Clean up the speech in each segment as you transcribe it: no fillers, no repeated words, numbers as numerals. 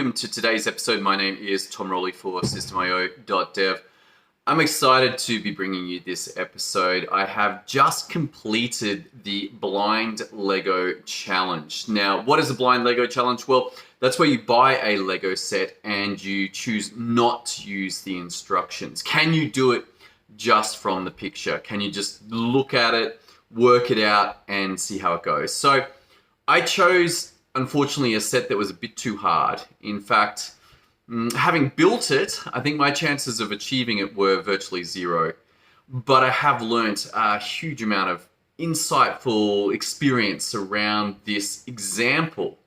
welcome to today's episode. My name is Tom Rowley for System.io.dev. I'm excited to be bringing you this episode. I have just completed the Blind Lego Challenge. Now, what is a Blind Lego Challenge? Well, that's where you buy a Lego set and you choose not to use the instructions. Can you do it just from the picture? Can you just look at it, work it out, and see how it goes? So I chose, unfortunately, a set that was a bit too hard. In fact, having built it, I think my chances of achieving it were virtually zero. But I have learnt a huge amount of insightful experience around this example.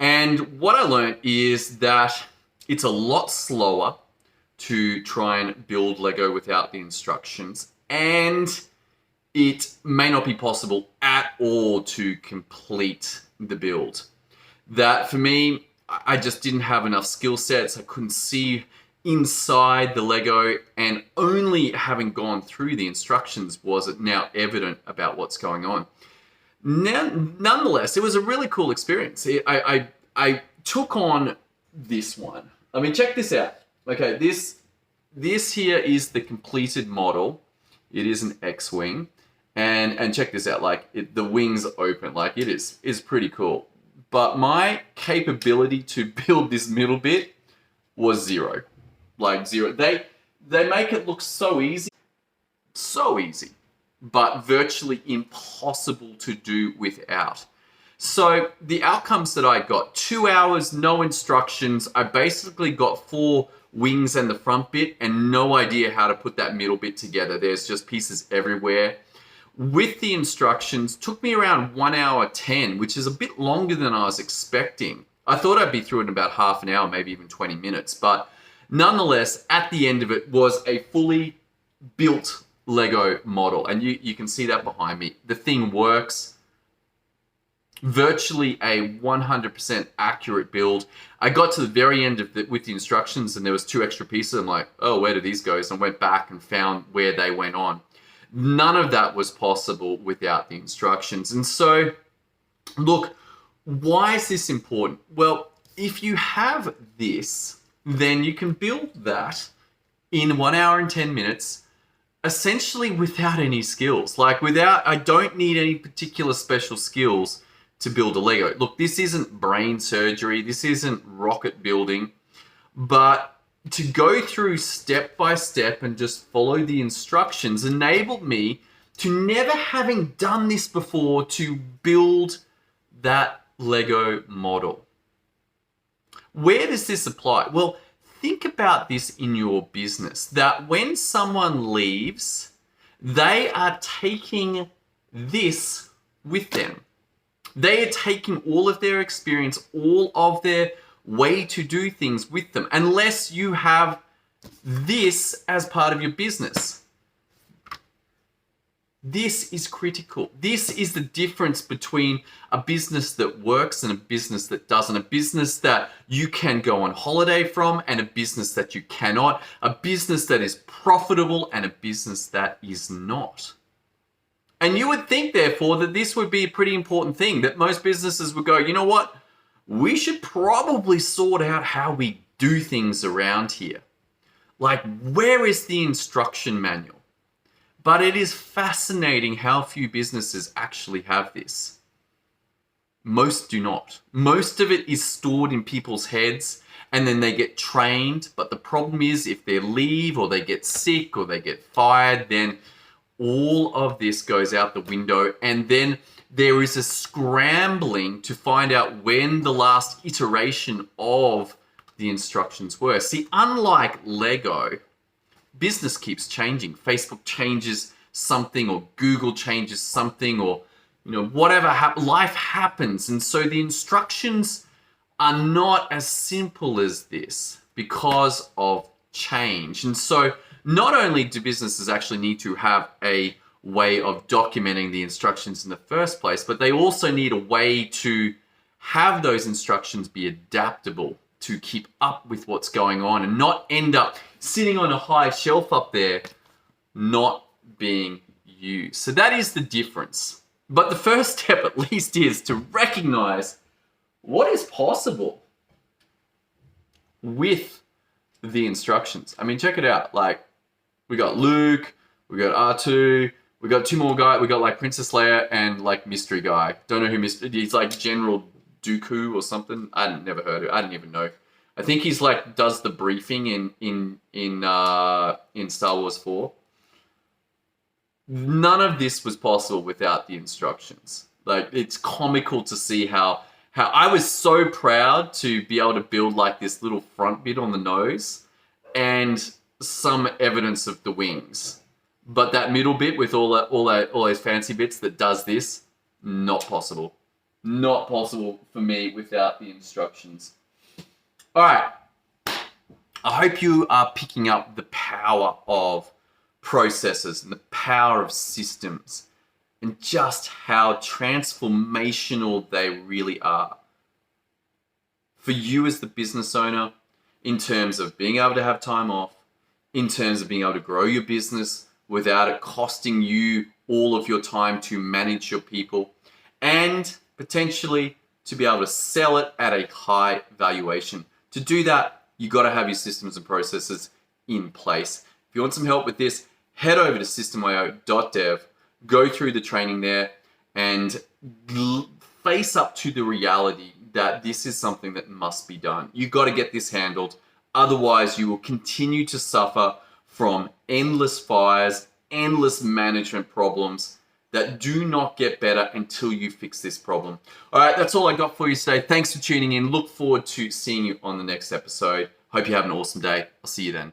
And what I learned is that it's a lot slower to try and build Lego without the instructions, and it may not be possible at all to complete the build. That for me, I just didn't have enough skill sets. I couldn't see inside the Lego, and only having gone through the instructions was it now evident about what's going on. Nonetheless, it was a really cool experience. I took on this one. I mean, check this out. Okay, this here is the completed model. It is an X-Wing. And check this out, like the wings open, like it is pretty cool. But my capability to build this middle bit was zero, like zero. They make it look so easy, but virtually impossible to do without. So the outcomes that I got, 2 hours, no instructions. I basically got 4 wings and the front bit and no idea how to put that middle bit together. There's just pieces everywhere. With the instructions, took me around 1 hour 10, which is a bit longer than I was expecting. I thought I'd be through it in about half an hour, maybe even 20 minutes. But nonetheless, at the end of it was a fully built Lego model. And you can see that behind me. The thing works. Virtually a 100% accurate build. I got to the very end of it with the instructions and there was 2 extra pieces. I'm like, oh, where do these go? So I went back and found where they went on. None of that was possible without the instructions. And so, look, why is this important? Well, if you have this, then you can build that in 1 hour and 10 minutes, essentially without any skills. I don't need any particular special skills to build a Lego. Look, this isn't brain surgery. This isn't rocket building. But to go through step by step and just follow the instructions enabled me to, never having done this before, to build that Lego model. Where does this apply? Well, think about this in your business, that when someone leaves, they are taking this with them. They are taking all of their experience, all of their way to do things with them, unless you have this as part of your business. This is critical. This is the difference between a business that works and a business that doesn't. A business that you can go on holiday from and a business that you cannot. A business that is profitable and a business that is not. And you would think, therefore, that this would be a pretty important thing, that most businesses would go, you know what? We should probably sort out how we do things around here. Like, where is the instruction manual? But it is fascinating how few businesses actually have this. Most do not. Most of it is stored in people's heads and then they get trained. But the problem is, if they leave or they get sick or they get fired, then all of this goes out the window, and then there is a scrambling to find out when the last iteration of the instructions were. See, unlike Lego, business keeps changing. Facebook changes something, or Google changes something, or whatever life happens. And so the instructions are not as simple as this because of change. And so not only do businesses actually need to have a way of documenting the instructions in the first place, but they also need a way to have those instructions be adaptable to keep up with what's going on and not end up sitting on a high shelf up there not being used. So that is the difference. But the first step, at least, is to recognize what is possible. with the instructions. I mean, check it out. Like, we got Luke, we got R2, we got two more guys. We got like Princess Leia and like Mystery Guy. Don't know who he's like General Dooku or something. I never heard of it. I didn't even know. I think he's like does the briefing in Star Wars 4. None of this was possible without the instructions. Like, it's comical to see how I was so proud to be able to build like this little front bit on the nose and some evidence of the wings. But that middle bit with all those fancy bits that does this, not possible. Not possible for me without the instructions. All right. I hope you are picking up the power of processes and the power of systems and just how transformational they really are. For you as the business owner, in terms of being able to have time off, in terms of being able to grow your business without it costing you all of your time to manage your people, and potentially to be able to sell it at a high valuation. To do that, you got to have your systems and processes in place. If you want some help with this, head over to systemio.dev, go through the training there, and face up to the reality that this is something that must be done. You got to get this handled. Otherwise, you will continue to suffer from endless fires, endless management problems that do not get better until you fix this problem. All right, that's all I got for you today. Thanks for tuning in. Look forward to seeing you on the next episode. Hope you have an awesome day. I'll see you then.